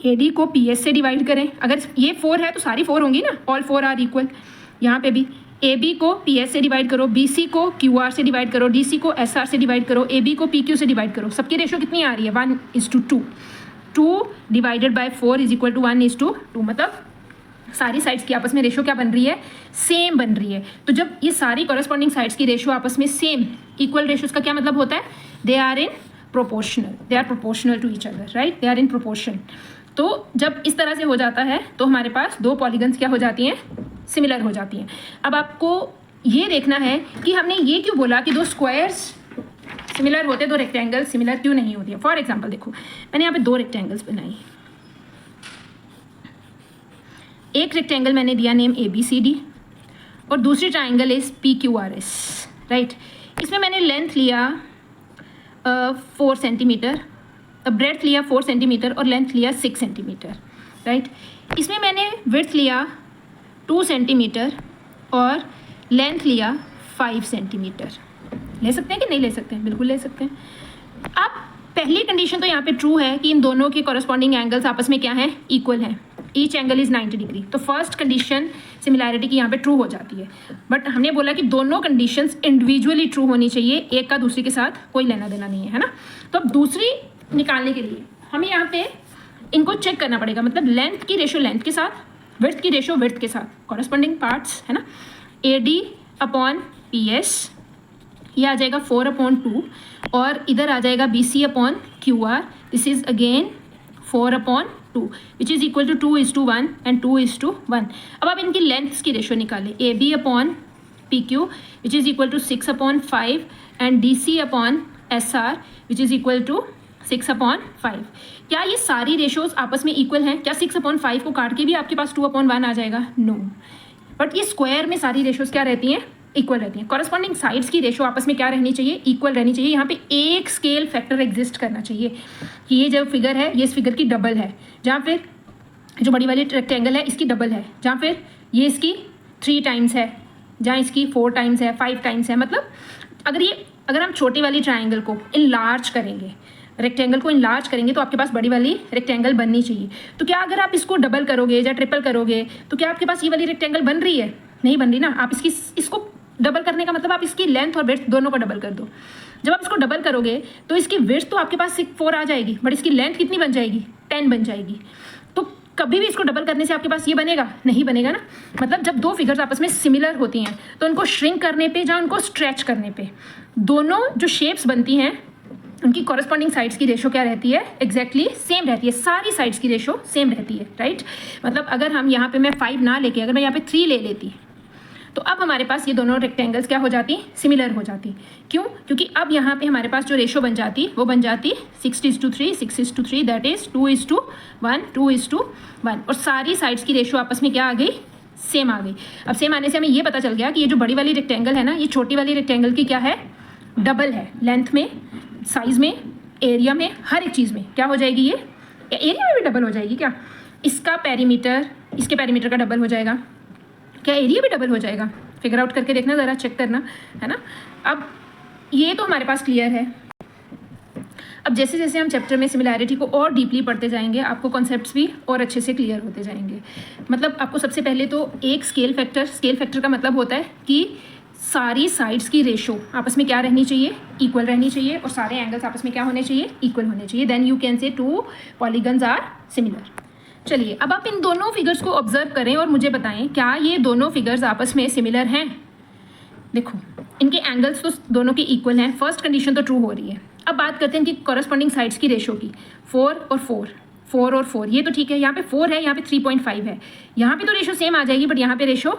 AD को PS से डिवाइड करें, अगर ये 4 है तो सारी 4 होंगी ना, ऑल 4 आर इक्वल। यहाँ पे भी AB को PS से डिवाइड करो, BC को QR से डिवाइड करो, DC को SR से डिवाइड करो, AB को PQ से डिवाइड करो, सबकी रेशो कितनी आ रही है, 1:2। 2 divided by 4 is equal to 1:2। मतलब सारी साइड्स की आपस में रेशो क्या बन रही है, सेम बन रही है। तो जब ये सारी कॉरस्पॉन्डिंग साइड्स की रेशो आपस में सेम इक्वल रेशोज का क्या मतलब होता है, they are in proportional, they are proportional to each other, right, they are in proportion. तो जब इस तरह से हो जाता है तो हमारे पास दो पॉलीगन्स क्या हो जाती हैं, सिमिलर हो जाती हैं। अब आपको ये देखना है कि हमने ये क्यों बोला कि दो स्क्वायर्स सिमिलर होते, दो रेक्टेंगल सिमिलर क्यों नहीं होती है। फॉर एग्जाम्पल देखो, मैंने यहाँ पे दो रेक्टेंगल्स बनाई, एक रेक्टेंगल मैंने दिया नेम ABCD और दूसरी ट्राइंगल इज PQRS, राइट। इसमें मैंने लेंथ लिया 4 सेंटीमीटर, ब्रेड्थ लिया 4 सेंटीमीटर और लेंथ लिया 6 सेंटीमीटर, राइट। इसमें मैंने विड्थ लिया 2 सेंटीमीटर और लेंथ लिया 5 सेंटीमीटर। ले सकते हैं कि नहीं ले सकते हैं, बिल्कुल ले सकते हैं। अब पहली कंडीशन तो यहाँ पे ट्रू है कि इन दोनों के कॉरस्पॉन्डिंग एंगल्स आपस में क्या हैं, इक्वल हैं, ईच एंगल इज 90 डिग्री। तो फर्स्ट कंडीशन सिमिलैरिटी की यहाँ पे ट्रू हो जाती है। बट हमने बोला कि दोनों कंडीशंस इंडिविजुअली ट्रू होनी चाहिए, एक का दूसरे के साथ कोई लेना देना नहीं है ना। तो अब दूसरी निकालने के लिए हमें यहाँ पे इनको चेक करना पड़ेगा, मतलब लेंथ की रेशो लेंथ के साथ, विड्थ की रेशो विड्थ के साथ, कॉरस्पॉन्डिंग पार्ट्स है ना। AD/PS ये आ जाएगा 4/2 और इधर आ जाएगा BC/QR, this is again 4/2 which is equal to 2:1 and 2:1। अब आप इनकी लेंथ्स की रेशो निकालें, AB/PQ which is equal to 6/5 and DC/SR which is equal to 6/5। क्या ये सारी रेशोज आपस में इक्वल हैं? क्या 6/5 को काट के भी आपके पास 2/1 आ जाएगा? नो। बट ये स्क्वायर में सारी रेशोज क्या रहती हैं? इक्वल रहती हैं। कॉरस्पॉन्डिंग साइड्स की रेशो आपस में क्या रहनी चाहिए? इक्वल रहनी चाहिए। यहाँ पे एक स्केल फैक्टर एग्जिस्ट करना चाहिए कि ये जो फिगर है ये इस फिगर की डबल है, जहाँ फिर जो बड़ी वाली रेक्टेंगल है इसकी डबल है, जहाँ फिर ये इसकी 3 टाइम्स है, जहाँ इसकी 4 टाइम्स है, 5 टाइम्स है। मतलब अगर हम छोटी वाली ट्राइंगल को इनलार्ज करेंगे, रेक्टेंगल को इनलार्ज करेंगे तो आपके पास बड़ी वाली रेक्टेंगल बननी चाहिए। तो क्या अगर आप इसको डबल करोगे या ट्रिपल करोगे तो क्या आपके पास ये वाली रेक्टेंगल बन रही है? नहीं बन रही ना। आप इसको डबल करने का मतलब आप इसकी लेंथ और विड्थ दोनों को डबल कर दो। जब आप इसको डबल करोगे तो इसकी विड्थ तो आपके पास 4 आ जाएगी, बट इसकी लेंथ कितनी बन जाएगी? 10 बन जाएगी। तो कभी भी इसको डबल करने से आपके पास ये बनेगा? नहीं बनेगा ना। मतलब जब दो फिगर्स आपस में सिमिलर होती हैं तो उनको श्रिंक करने पे या उनको स्ट्रेच करने पे दोनों जो शेप्स बनती हैं उनकी कॉरस्पॉन्डिंग साइड्स की रेशो क्या रहती है? एग्जैक्टली सेम रहती है। सारी साइड्स की रेशो सेम रहती है, राइट। मतलब अगर हम यहाँ पे मैं 5 ना लेके अगर मैं यहाँ पे 3 ले लेती तो अब हमारे पास ये दोनों रेक्टेंगल्स क्या हो जाती? सिमिलर हो जाती। क्यों? क्योंकि अब यहाँ पे हमारे पास जो रेशो बन जाती वो बन जाती 6:3, 6:3, दैट इज 2:1, 2:1। और सारी साइड्स की रेशो आपस में क्या आ गई? सेम आ गई। अब सेम आने से हमें ये पता चल गया कि ये जो बड़ी वाली रेक्टेंगल है ना, ये छोटी वाली रेक्टेंगल की क्या है? डबल है। लेंथ में, साइज में, एरिया में, हर एक चीज़ में क्या हो जाएगी? ये एरिया में भी डबल हो जाएगी। क्या इसका पेरीमीटर इसके पेरीमीटर का डबल हो जाएगा? क्या एरिया भी डबल हो जाएगा? फिगर आउट करके देखना, ज़रा चेक करना, है ना। अब ये तो हमारे पास क्लियर है। अब जैसे जैसे हम चैप्टर में सिमिलैरिटी को और डीपली पढ़ते जाएंगे आपको कॉन्सेप्ट्स भी और अच्छे से क्लियर होते जाएंगे। मतलब आपको सबसे पहले तो एक स्केल फैक्टर का मतलब होता है कि सारी साइड्स की रेशो आपस में क्या रहनी चाहिए, इक्वल रहनी चाहिए, और सारे एंगल्स आपस में क्या होने चाहिए, इक्वल होने चाहिए। Then you can say two polygons are similar. चलिए अब आप इन दोनों फिगर्स को ऑब्जर्व करें और मुझे बताएं क्या ये दोनों फिगर्स आपस में सिमिलर हैं। देखो इनके एंगल्स तो दोनों के इक्वल हैं, फर्स्ट कंडीशन तो ट्रू हो रही है। अब बात करते हैं इनकी कॉरस्पॉन्डिंग साइड्स की रेशो की, 4 और 4, 4 और 4, ये तो ठीक है। यहाँ पे 4 है, यहाँ पे 3.5 है, यहाँ पे तो रेशो सेम आ जाएगी, बट यहाँ पे रेशो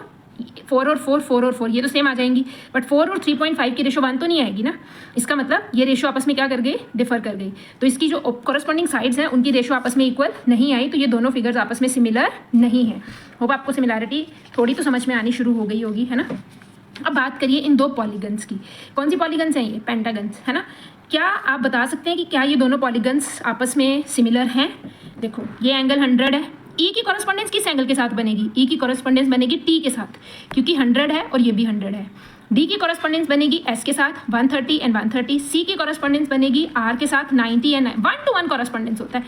4 और 4, 4 और 4 ये तो सेम आ जाएंगी, बट 4 और 3.5 की रेशो 1 तो नहीं आएगी ना। इसका मतलब ये रेशो आपस में क्या कर गई, डिफर कर गई। तो इसकी जो कॉरस्पॉन्डिंग साइड्स हैं उनकी रेशो आपस में इक्वल नहीं आई, तो ये दोनों फिगर्स आपस में सिमिलर नहीं है। होप आपको सिमिलैरिटी थोड़ी तो समझ में आनी शुरू हो गई होगी, है ना। अब बात करिए इन दो पॉलीगन्स की। कौन सी पॉलीगन्स हैं ये, पेंटागन्स, है ना। क्या आप बता सकते हैं कि क्या ये दोनों पॉलीगन्स आपस में सिमिलर हैं। देखो ये एंगल 100 है, ई की कॉरस्पॉन्डेंस किस एंगल के साथ बनेगी, ई की कॉरस्पॉन्डेंस बनेगी टी के साथ, क्योंकि 100 है और ये भी 100 है। डी की कॉरस्पॉन्डेंस बनेगी एस के साथ 130 एंड 130, सी की कॉरस्पॉन्डेंस बनेगी आर के साथ 90 एंड 1:1 कॉरस्पॉन्डेंस होता है।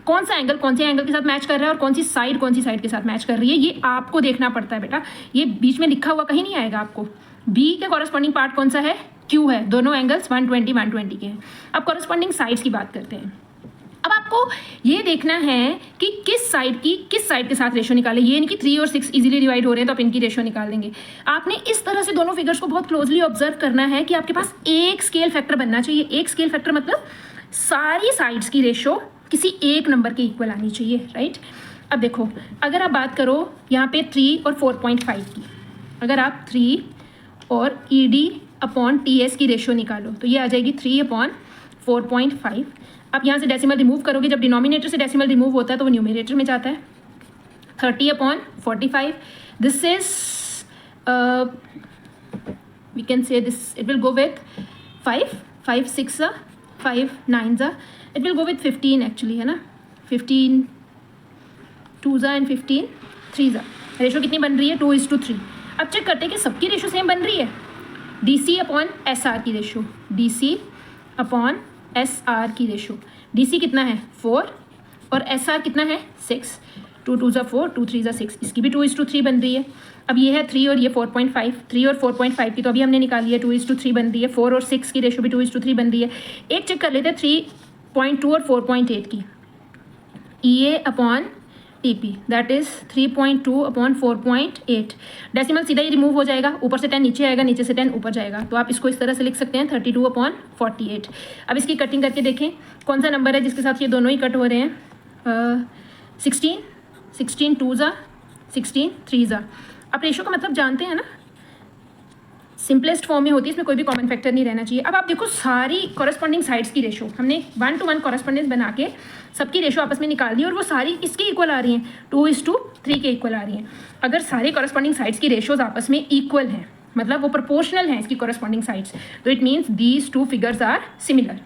कौन सा एंगल कौन से एंगल के साथ मैच कर रहा है और कौन सी साइड के साथ मैच कर रही है, ये आपको देखना पड़ता है बेटा। ये बीच में लिखा हुआ कहीं नहीं आएगा आपको। बी के कॉरस्पॉन्डिंग पार्ट कौन सा है, क्यू है, दोनों एंगल्स 120 के हैं। अब कॉरस्पॉन्डिंग साइड्स की बात करते हैं। अब आपको ये देखना है कि किस साइड के साथ रेशो निकाले। ये इनकी 3 और 6 इजीली डिवाइड हो रहे हैं तो आप इनकी रेशो निकाल देंगे। आपने इस तरह से दोनों फिगर्स को बहुत क्लोजली ऑब्जर्व करना है कि आपके पास एक स्केल फैक्टर बनना चाहिए। एक स्केल फैक्टर मतलब सारी साइड्स की रेशो किसी एक नंबर के इक्वल आनी चाहिए, राइट। अब देखो अगर आप बात करो यहाँ पे 3 और 4.5 की, अगर आप 3 और ED/TS की रेशो निकालो तो ये आ जाएगी 3/4.5। आप यहाँ से डेसिमल रिमूव करोगे, जब डिनोमिनेटर से डेसिमल रिमूव होता है तो वो न्यूमरेटर में जाता है। 30/45, this is we can say this it will go with 5, 5 6 5 9 it will go with 15 actually, है ना। 15 2 एंड 15 3 रेशो कितनी बन रही है, 2:3। अब चेक करते हैं कि सबकी रेशो सेम बन रही है। DC/SR की रेशो, DC/SR की रेशो, DC कितना है 4 और SR कितना है 6, 2 2 4 2 3 6, इसकी भी 2:3 बन रही है। अब ये है 3 और ये 4.5, 3 और 4.5 की तो अभी हमने निकाली है, 2:3 बन रही है। 4 और 6 की रेशो भी 2:3 बन रही है। एक चेक कर लेते हैं 3.2 और 4.8 की, EA/TP दैट इज 3.2/4.8। डेसिमल सीधा ही रिमूव हो जाएगा, ऊपर से 10 नीचे आएगा, नीचे से 10 ऊपर जाएगा, तो आप इसको इस तरह से लिख सकते हैं 32/48। अब इसकी कटिंग करके देखें कौन सा नंबर है जिसके साथ ये दोनों ही कट हो रहे हैं। 16 16 2 16 3 आप रेशो का मतलब जानते हैं ना, सिंपलेस्ट फॉर्म में होती है, इसमें कोई भी कॉमन फैक्टर नहीं रहना चाहिए। अब आप देखो सारी कॉरस्पॉन्डिंग साइड्स की रेशो हमने 1:1 कॉरस्पॉन्डेंस बना के सबकी रेशो आपस में निकाल दी और वो सारी किसके इक्वल आ रही हैं, 2:3 के इक्वल आ रही हैं। अगर सारे कॉरस्पॉन्डिंग साइड्स की रेशोज आपस में इक्वल हैं, मतलब वो प्रोपोर्शनल हैं इसकी कॉरस्पॉन्डिंग साइड्स, तो it means these two figures are similar,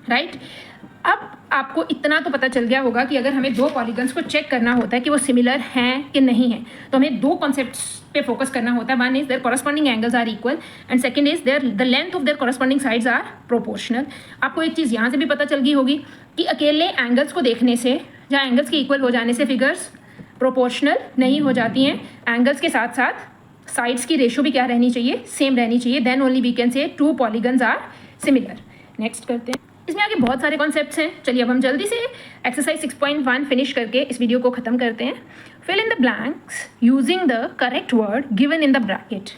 right. अब आपको इतना तो पता चल गया होगा कि अगर हमें दो पॉलीगन्स को चेक करना होता है कि वो सिमिलर हैं कि नहीं है, तो हमें दो कॉन्सेप्ट्स पे फोकस करना होता है। One is their corresponding angles are equal and second is their the length of their corresponding sides are proportional. आपको एक चीज़ यहाँ से भी पता चल गई होगी कि अकेले एंगल्स को देखने से या एंगल्स के इक्वल हो जाने से फिगर्स प्रोपोर्शनल नहीं हो जाती हैं। एंगल्स के साथ साथ साइड्स की रेशो भी क्या रहनी चाहिए, सेम रहनी चाहिए। Then only we can say two polygons are similar. Next करते हैं, इसमें आगे बहुत सारे कॉन्सेप्ट्स हैं। चलिए अब हम जल्दी से एक्सरसाइज 6.1 फिनिश करके इस वीडियो को ख़त्म करते हैं। Fill in the blanks using the correct word given in the bracket.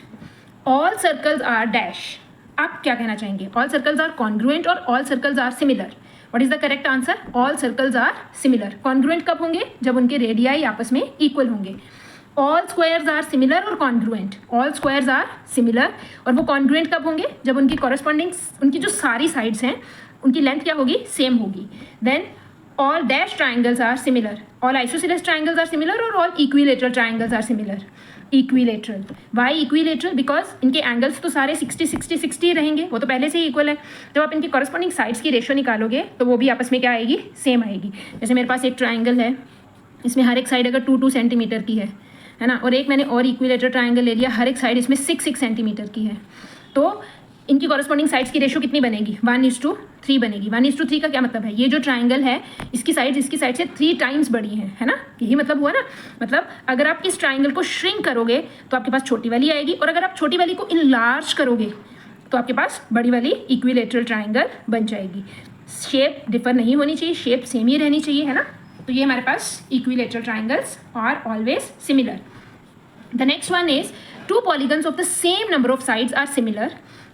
All circles are dash. आप क्या कहना चाहेंगे, ऑल सर्कल्स आर कॉन्ग्रुएंट और all circles are similar. What is the correct answer, all circles are similar. Congruent कब होंगे, जब उनके radii आपस में इक्वल होंगे। ऑल स्क्वायर्स आर सिमिलर और congruent, all squares are similar, और वो कॉन्ग्रुएंट कब होंगे, जब उनकी कॉरस्पॉन्डिंग उनकी जो सारी साइड्स हैं उनकी लेंथ क्या होगी, सेम होगी। Then all dash triangles are similar, all isosceles triangles are similar और all equilateral triangles are similar. Equilateral, why equilateral, because इनके एंगल्स तो सारे 60 रहेंगे, वो तो पहले से ही इक्वल है। जब आप इनकी कॉरस्पॉन्डिंग साइड्स की रेशो निकालोगे तो वो भी आपस में क्या आएगी, सेम आएगी। जैसे मेरे पास एक ट्राइंगल है, इसमें हर एक साइड अगर 2 सेंटीमीटर की है ना, और एक मैंने और इक्विलेटरल ट्राइंगल ले लिया, हर एक साइड इसमें 6 सेंटीमीटर की है, तो इनकी कॉरस्पॉन्डिंग साइड्स की रेशो कितनी बनेगी, 1:3 बनेगी। 1:3 का क्या मतलब है, ये जो ट्राइंगल है इसकी साइड से 3 टाइम्स बड़ी है ना, यही मतलब हुआ ना। मतलब अगर आप इस ट्राइंगल को श्रिंक करोगे तो आपके पास छोटी वाली आएगी, और अगर आप छोटी वाली को इनलार्ज करोगे तो आपके पास बड़ी वाली इक्विलेटरल ट्राइंगल बन जाएगी। शेप डिफर नहीं होनी चाहिए, शेप सेम ही रहनी चाहिए, है ना। तो ये हमारे पास equilateral triangles are always similar. The next one is two polygons of the same number of sides are similar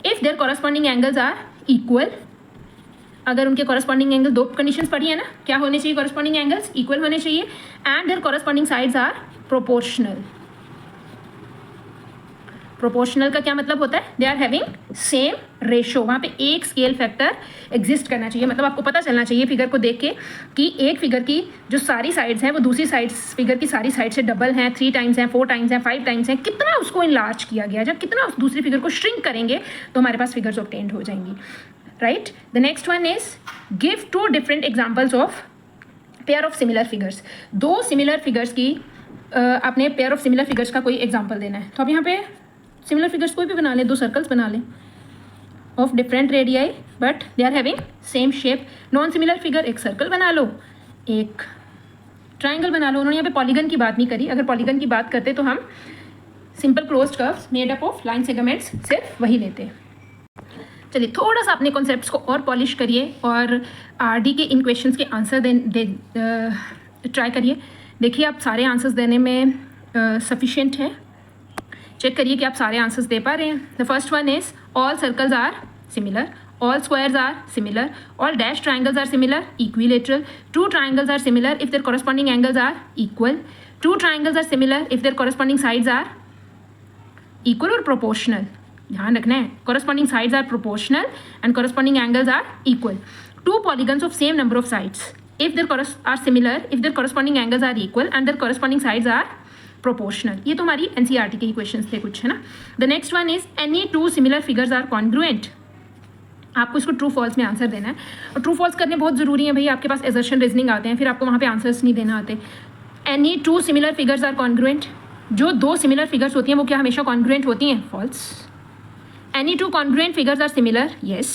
if their corresponding angles are equal। अगर उनके corresponding एंगल, दो कंडीशंस पढ़ी है ना, क्या होने चाहिए, corresponding angles equal होने चाहिए, and their corresponding sides are proportional। Proportional का क्या मतलब होता है, they are having same ratio, वहाँ पे एक स्केल फैक्टर एग्जिस्ट करना चाहिए। मतलब आपको पता चलना चाहिए फिगर को देख के कि एक फिगर की जो सारी साइड्स हैं वो दूसरी साइड्स, फिगर की सारी साइड से डबल हैं, 3 टाइम्स हैं, 4 टाइम्स हैं, 5 टाइम्स हैं, कितना उसको इनलार्ज किया गया। जब कितना उस दूसरी फिगर को श्रिंक करेंगे तो हमारे पास फिगर्स ऑब्टेन्ड हो जाएंगी, right. The next one is give 2 different examples of pair of similar figures. 2 similar figures की आपने पेयर ऑफ सिमिलर फिगर्स का कोई एग्जाम्पल देना है। तो आप यहाँ पे सिमिलर फिगर्स कोई भी बना लें, 2 सर्कल्स बना लें of different radii but they are having same shape. Non similar figure, एक सर्कल बना लो, एक ट्राइंगल बना लो। उन्होंने यहाँ पे पॉलीगन की बात नहीं करी, अगर पॉलीगन की बात करते तो हम simple closed curves made up of line segments सिर्फ वही लेते। चलिए थोड़ा सा अपने कॉन्सेप्ट्स को और पॉलिश करिए और आरडी के इन क्वेश्चंस के आंसर ट्राई करिए। देखिए आप सारे आंसर्स देने में सफिशिएंट हैं, चेक करिए कि आप सारे आंसर्स दे पा रहे हैं। The first one is all circles are similar, all squares are similar, all dash triangles are similar, equilateral, 2 triangles are similar if their corresponding angles are equal, 2 triangles are similar if their corresponding sides are equal or proportional। ध्यान रखना है, corresponding sides are proportional and corresponding angles are equal। 2 polygons of same number of sides if their are similar if their corresponding angles are equal and their corresponding sides are proportional। ये तो हमारी NCERT के questions थे कुछ, है ना। The next one is any 2 similar figures are congruent. आपको इसको ट्रू फॉल्स में आंसर देना है, और ट्रू फॉल्स करने बहुत ज़रूरी है भाई, आपके पास एजर्शन रीजनिंग आते हैं, फिर आपको वहाँ पे आंसर्स नहीं देना आते। Any 2 similar figures are congruent, जो 2 सिमिलर फिगर्स होती हैं वो क्या हमेशा कॉन्ग्रुएंट होती हैं, false. Any 2 congruent figures are similar, yes.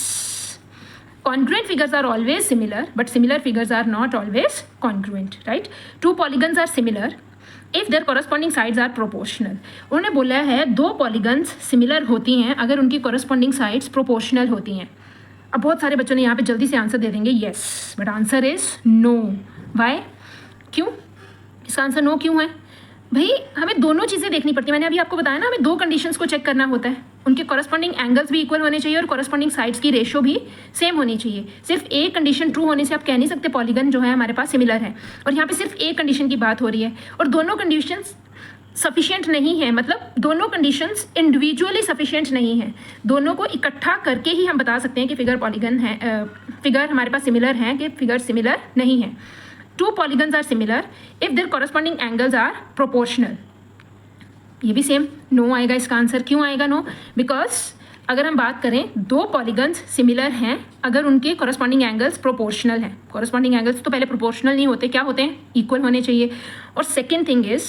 Congruent figures are always similar but similar figures are not always congruent, right. 2 polygons are similar if their corresponding sides are proportional. उन्होंने बोला है 2 पॉलीगन्स सिमिलर होती हैं अगर उनकी corresponding sides proportional होती हैं। अब बहुत सारे बच्चों ने यहाँ पे जल्दी से आंसर दे देंगे yes, but answer is no. Why, क्यों इसका आंसर नो क्यों है भाई, हमें दोनों चीज़ें देखनी पड़ती है। मैंने अभी आपको बताया ना, हमें 2 कंडीशंस को चेक करना होता है, उनके कॉरस्पॉन्डिंग एंगल्स भी इक्वल होने चाहिए और कॉरस्पॉन्डिंग साइड्स की रेशो भी सेम होनी चाहिए। सिर्फ एक कंडीशन ट्रू होने से आप कह नहीं सकते पॉलीगन जो है हमारे पास सिमिलर है, और यहाँ पे सिर्फ एक कंडीशन की बात हो रही है और दोनों कंडीशंस सफिशिएंट नहीं है। मतलब दोनों कंडीशंस इंडिविजुअली सफिशिएंट नहीं है, दोनों को इकट्ठा करके ही हम बता सकते हैं कि फिगर पॉलीगन है, फिगर हमारे पास सिमिलर हैं कि फिगर सिमिलर नहीं है। 2 polygons are similar if there corresponding angles are proportional, ये भी सेम नो आएगा इसका आंसर। क्यों आएगा नो, बिकॉज अगर हम बात करें 2 पॉलीगन्स सिमिलर हैं अगर उनके कॉरस्पॉन्डिंग एंगल्स प्रोपोर्शनल हैं। कॉरस्पॉन्डिंग एंगल्स तो पहले प्रोपोर्शनल नहीं होते, क्या होते हैं, इक्वल होने चाहिए। और सेकेंड थिंग इज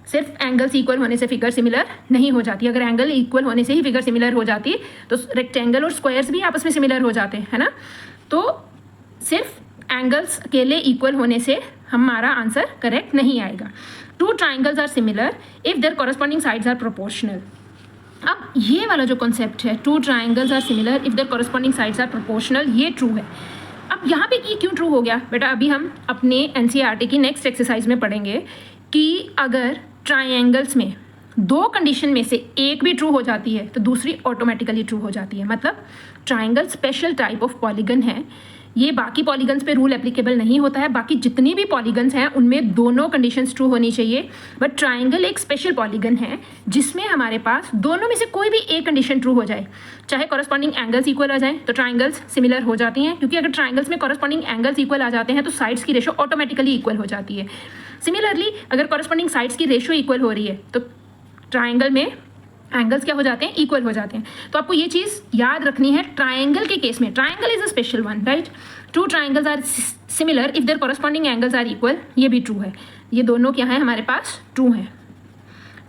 सिर्फ एंगल्स इक्वल होने से फिगर सिमिलर नहीं हो जाती। अगर एंगल इक्वल होने से ही फिगर सिमिलर हो जाती तो रेक्टेंगल और स्क्वायर्स भी आपस में सिमिलर हो जाते हैं, है ना। तो सिर्फ एंगल्स अकेले इक्वल होने से हमारा आंसर करेक्ट नहीं आएगा। 2 triangles are similar if there corresponding sides are proportional. अब ये वाला जो कॉन्सेप्ट है 2 triangles are similar if there corresponding sides are proportional, ये ट्रू है। अब यहाँ पे ये क्यों ट्रू हो गया बेटा, अभी हम अपने NCERT की नेक्स्ट एक्सरसाइज में पढ़ेंगे कि अगर ट्राइंगल्स में 2 कंडीशन में से एक भी ट्रू हो जाती है तो दूसरी ऑटोमेटिकली ट्रू हो जाती है। मतलब triangle special type of polygon है, ये बाकी पॉलीगन्स पे रूल एप्लीकेबल नहीं होता है। बाकी जितनी भी पॉलीगन्स हैं उनमें दोनों कंडीशंस ट्रू होनी चाहिए, बट ट्राइंगल एक स्पेशल पॉलीगन है जिसमें हमारे पास दोनों में से कोई भी एक कंडीशन ट्रू हो जाए, चाहे कॉरस्पॉन्डिंग एंगल्स इक्वल आ जाए तो ट्राइंगल्स सिमिलर हो जाती हैं, क्योंकि अगर ट्राइंगल्स में कॉरस्पॉन्डिंग एंगल्स इक्वल आ जाते हैं तो साइड्स की रेशो ऑटोमेटिकली इक्वल हो जाती है। सिमिलरली अगर कॉरस्पॉन्डिंग साइड्स की रेशो इक्वल हो रही है तो ट्राइंगल में एंगल्स क्या हो जाते हैं, इक्वल हो जाते हैं। तो आपको ये चीज़ याद रखनी है ट्राइंगल के केस में, triangle is a special one, right. 2 triangles are similar if there corresponding angles are equal, ये भी ट्रू है। ये दोनों क्या है हमारे पास, ट्रू हैं।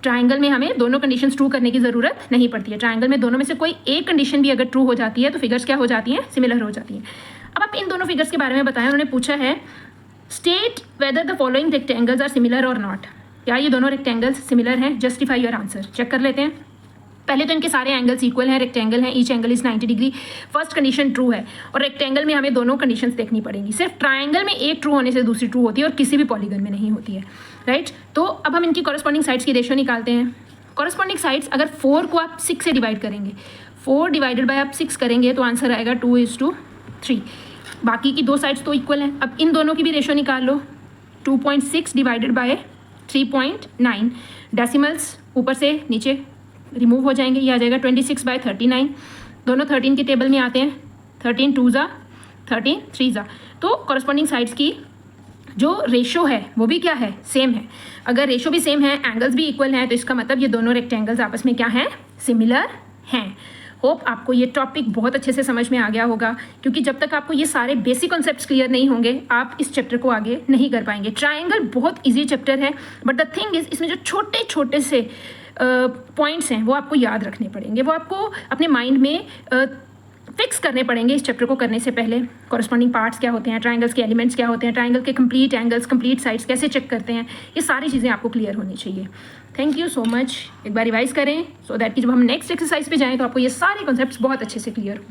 ट्राइंगल में हमें दोनों कंडीशंस ट्रू करने की ज़रूरत नहीं पड़ती है। ट्राइंगल में दोनों में से कोई एक कंडीशन भी अगर ट्रू हो जाती है तो फिगर्स क्या हो जाती हैं, सिमिलर हो जाती हैं। अब आप इन दोनों फिगर्स के बारे में बताएं। उन्होंने पूछा है state whether the following rectangles are similar और नॉट। क्या ये दोनों रेक्टेंगल्स सिमिलर हैं? Justify your answer. चेक कर लेते हैं। पहले तो इनके सारे एंगल्स इक्वल हैं, रेक्टेंगल हैं, each angle is 90 degree. First condition true है और रेक्टेंगल में हमें दोनों कंडीशंस देखनी पड़ेंगी। सिर्फ ट्राइंगल में एक ट्रू होने से दूसरी ट्रू होती है और किसी भी पॉलीगन में नहीं होती है, राइट। तो अब हम इनकी कॉरस्पॉन्डिंग साइड्स की रेशियो निकालते हैं। कॉरस्पॉन्डिंग साइड्स अगर 4 को आप 6 से डिवाइड करेंगे, 4 डिवाइडेड बाय आप 6 करेंगे तो आंसर आएगा 2:3। बाकी की दो साइड्स तो इक्वल हैं। अब इन दोनों की भी रेशियो निकाल लो। 2.6 डिवाइडेड बाय 3.9, डेसिमल्स ऊपर से नीचे रिमूव हो जाएंगे, ये आ जाएगा 26/39। दोनों 13 के टेबल में आते हैं, 13 2 ज़ा 13 3 ज़ा। तो कॉरस्पॉन्डिंग साइड्स की जो रेशो है वो भी क्या है, सेम है। अगर रेशो भी सेम है, एंगल्स भी इक्वल हैं, तो इसका मतलब ये दोनों रेक्टेंगल्स आपस में क्या हैं, सिमिलर हैं। होप आपको ये टॉपिक बहुत अच्छे से समझ में आ गया होगा, क्योंकि जब तक आपको ये सारे बेसिक कॉन्सेप्ट्स क्लियर नहीं होंगे आप इस चैप्टर को आगे नहीं कर पाएंगे। ट्राइंगल बहुत इजी चैप्टर है, बट द थिंग इज इसमें जो छोटे छोटे से पॉइंट्स हैं वो आपको याद रखने पड़ेंगे, वो आपको अपने माइंड में फिक्स करने पड़ेंगे इस चैप्टर को करने से पहले। कॉरस्पॉन्डिंग पार्ट्स क्या होते हैं, ट्राइंगल्स के एलिमेंट्स क्या होते हैं, ट्राइंगल के कंप्लीट एंगल्स, कंप्लीट साइड्स कैसे चेक करते हैं, ये सारी चीज़ें आपको क्लियर होनी चाहिए। Thank you so much. एक बार रिवाइज करें सो दैट कि जब हम नेक्स्ट एक्सरसाइज पे जाएं तो आपको ये सारे कॉन्सेप्ट्स बहुत अच्छे से क्लियर हो।